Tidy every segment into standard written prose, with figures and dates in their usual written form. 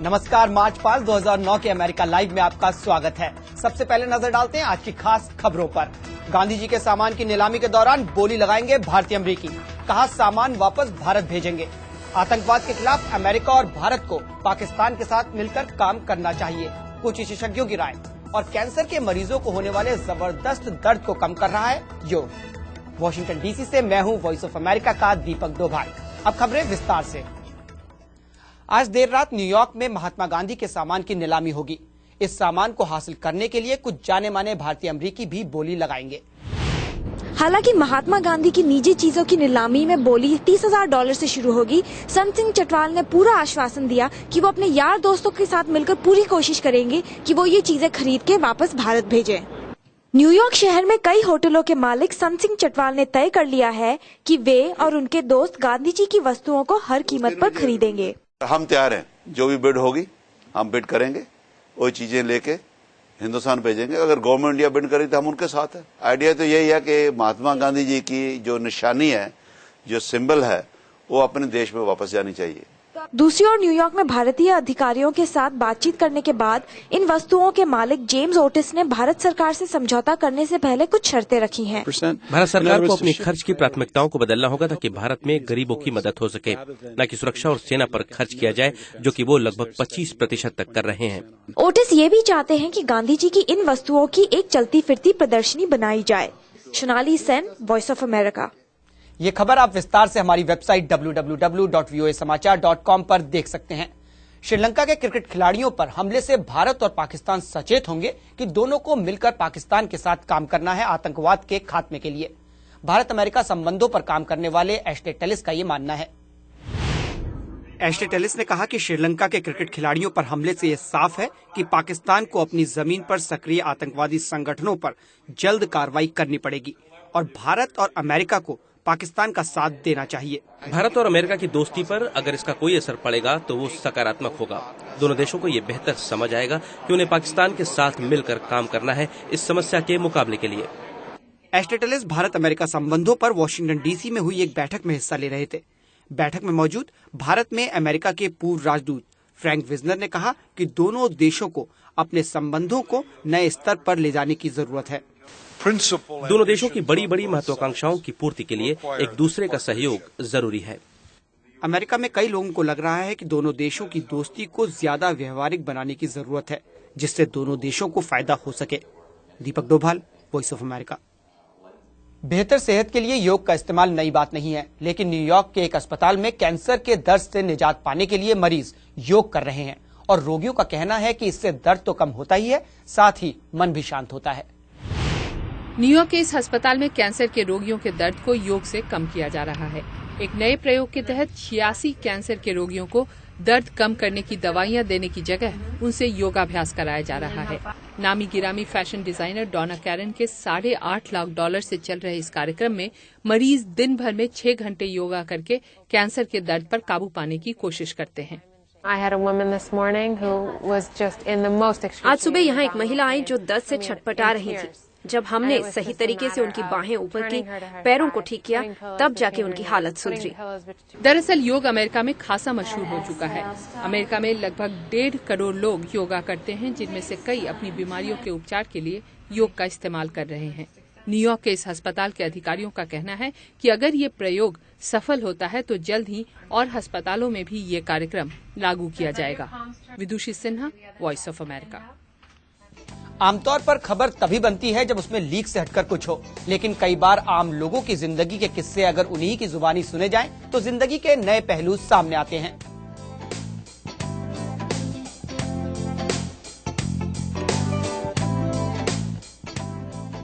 नमस्कार, मार्च 5 2009 के America live में आपका स्वागत है। सबसे पहले नजर डालते हैं आज की खास खबरों पर। गांधी जी के सामान की नीलामी के दौरान बोली लगाएंगे भारतीय अमरीकी, कहा सामान वापस भारत भेजेंगे। आतंकवाद के खिलाफ अमेरिका और भारत को पाकिस्तान के साथ मिलकर काम करना चाहिए, कुछ विशेषज्ञों की राय। और कैंसर के मरीजों को होने वाले जबरदस्त दर्द को कम कर रहा है योग। वॉशिंगटन डीसी से मैं हूं वॉइस ऑफ अमेरिका का दीपक डोभाल। अब खबरें विस्तार से। आज देर रात न्यूयॉर्क में महात्मा गांधी के सामान की नीलामी होगी। इस सामान को हासिल करने के लिए कुछ जाने माने भारतीय अमरीकी भी बोली लगाएंगे। हालांकि महात्मा गांधी की निजी चीजों की नीलामी में बोली $30,000 से शुरू होगी। संत सिंह चटवाल ने पूरा आश्वासन दिया कि वो अपने यार दोस्तों के साथ मिलकर पूरी कोशिश करेंगे कि वो ये चीजें खरीद के वापस भारत भेजें। न्यूयॉर्क शहर में कई होटलों के मालिक संत सिंह चटवाल ने तय कर लिया है कि वे और उनके दोस्त गांधी जी की वस्तुओं को हर कीमत पर खरीदेंगे। हम तैयार हैं, जो भी बिड होगी हम बिड करेंगे, वही चीजें लेके हिंदुस्तान भेजेंगे। अगर गवर्नमेंट इंडिया बिड करेगी तो हम उनके साथ है। आइडिया तो यही है कि महात्मा गांधी जी की जो निशानी है, जो सिंबल है, वो अपने देश में वापस जानी चाहिए। दूसरी ओर न्यूयॉर्क में भारतीय अधिकारियों के साथ बातचीत करने के बाद इन वस्तुओं के मालिक जेम्स ओटिस ने भारत सरकार से समझौता करने से पहले कुछ शर्तें रखी हैं। भारत सरकार को अपनी खर्च की प्राथमिकताओं को बदलना होगा ताकि भारत में गरीबों की मदद हो सके, न कि सुरक्षा और सेना पर खर्च किया जाए, जो कि वो लगभग 25% तक कर रहे हैं। ओटिस ये भी चाहते हैं कि गांधी जी की इन वस्तुओं की एक चलती फिरती प्रदर्शनी बनाई जाए। Sonali Sen, voice of America. ये खबर आप विस्तार से हमारी वेबसाइट www.voasamaचार.com पर देख सकते हैं। श्रीलंका के क्रिकेट खिलाड़ियों पर हमले से भारत और पाकिस्तान सचेत होंगे कि दोनों को मिलकर पाकिस्तान के साथ काम करना है आतंकवाद के खात्मे के लिए। भारत अमेरिका संबंधों पर काम करने वाले एश्ले टेलिस का ये मानना है। एश्ले टेलिस ने कहा कि श्रीलंका के क्रिकेट खिलाड़ियों पर हमले से ये साफ है कि पाकिस्तान को अपनी जमीन पर सक्रिय आतंकवादी संगठनों पर जल्द कार्रवाई करनी पड़ेगी और भारत और अमेरिका को पाकिस्तान का साथ देना चाहिए। भारत और अमेरिका की दोस्ती पर अगर इसका कोई असर पड़ेगा तो वो सकारात्मक होगा। दोनों देशों को ये बेहतर समझ आएगा कि उन्हें पाकिस्तान के साथ मिलकर काम करना है इस समस्या के मुकाबले के लिए। एश्ले टेलिस भारत अमेरिका संबंधों पर वॉशिंगटन डीसी में हुई एक बैठक में हिस्सा ले रहे थे। बैठक में मौजूद भारत में अमेरिका के पूर्व राजदूत फ्रैंक विजनर ने कहा कि दोनों देशों को अपने संबंधों को नए स्तर पर ले जाने की जरूरत है। दोनों देशों की बड़ी बड़ी महत्वाकांक्षाओं की पूर्ति के लिए एक दूसरे का सहयोग जरूरी है। अमेरिका में कई लोगों को लग रहा है कि दोनों देशों की दोस्ती को ज्यादा व्यवहारिक बनाने की जरूरत है, जिससे दोनों देशों को फायदा हो सके। दीपक डोभाल, वॉइस ऑफ अमेरिका। बेहतर सेहत के लिए योग का इस्तेमाल नई बात नहीं है, लेकिन न्यूयॉर्क के एक अस्पताल में कैंसर के दर्द से निजात पाने के लिए मरीज योग कर रहे हैं और रोगियों का कहना है कि इससे दर्द तो कम होता ही है, साथ ही मन भी शांत होता है। न्यूयॉर्क के इस अस्पताल में कैंसर के रोगियों के दर्द को योग से कम किया जा रहा है। एक नए प्रयोग के तहत 86 कैंसर के रोगियों को दर्द कम करने की दवाइयां देने की जगह उनसे योगाभ्यास कराया जा रहा है। नामी गिरामी फैशन डिजाइनर डॉना कैरन के $8.5 लाख से चल रहे इस कार्यक्रम में मरीज दिन भर में 6 घंटे योगा करके कैंसर के दर्द पर काबू पाने की कोशिश करते हैं। आज सुबह यहाँ एक महिला आई जो दर्द से छटपटा रही थी। जब हमने सही तरीके से उनकी बाहें ऊपर की, पैरों को ठीक किया, तब जाके उनकी हालत सुधरी। दरअसल योग अमेरिका में खासा मशहूर हो चुका है। अमेरिका में लगभग 1.5 करोड़ लोग योगा करते हैं, जिनमें से कई अपनी बीमारियों के उपचार के लिए योग का इस्तेमाल कर रहे हैं। न्यूयॉर्क के इस अस्पताल के अधिकारियों का कहना है कि अगर ये प्रयोग सफल होता है तो जल्द ही और अस्पतालों में भी ये कार्यक्रम लागू किया जाएगा। विदुषी सिन्हा, वॉइस ऑफ अमेरिका। आमतौर पर खबर तभी बनती है जब उसमें लीक से हटकर कुछ हो, लेकिन कई बार आम लोगों की जिंदगी के किस्से अगर उन्हीं की जुबानी सुने जाएं, तो जिंदगी के नए पहलू सामने आते हैं।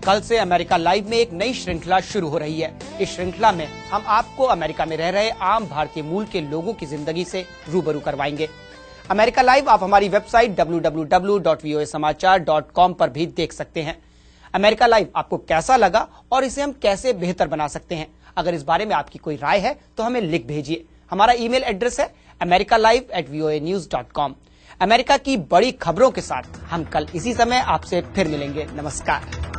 कल से अमेरिका लाइव में एक नई श्रृंखला शुरू हो रही है। इस श्रृंखला में हम आपको अमेरिका में रह रहे आम भारतीय मूल के लोगों की जिंदगी से रूबरू करवाएंगे। अमेरिका लाइव आप हमारी वेबसाइट www.voasamaचार.com पर भी देख सकते हैं। अमेरिका लाइव आपको कैसा लगा और इसे हम कैसे बेहतर बना सकते हैं? अगर इस बारे में आपकी कोई राय है तो हमें लिख भेजिए। हमारा ईमेल एड्रेस है americalive@voanews.com। अमेरिका की बड़ी खबरों के साथ हम कल इसी समय आपसे फिर मिलेंगे। नमस्कार।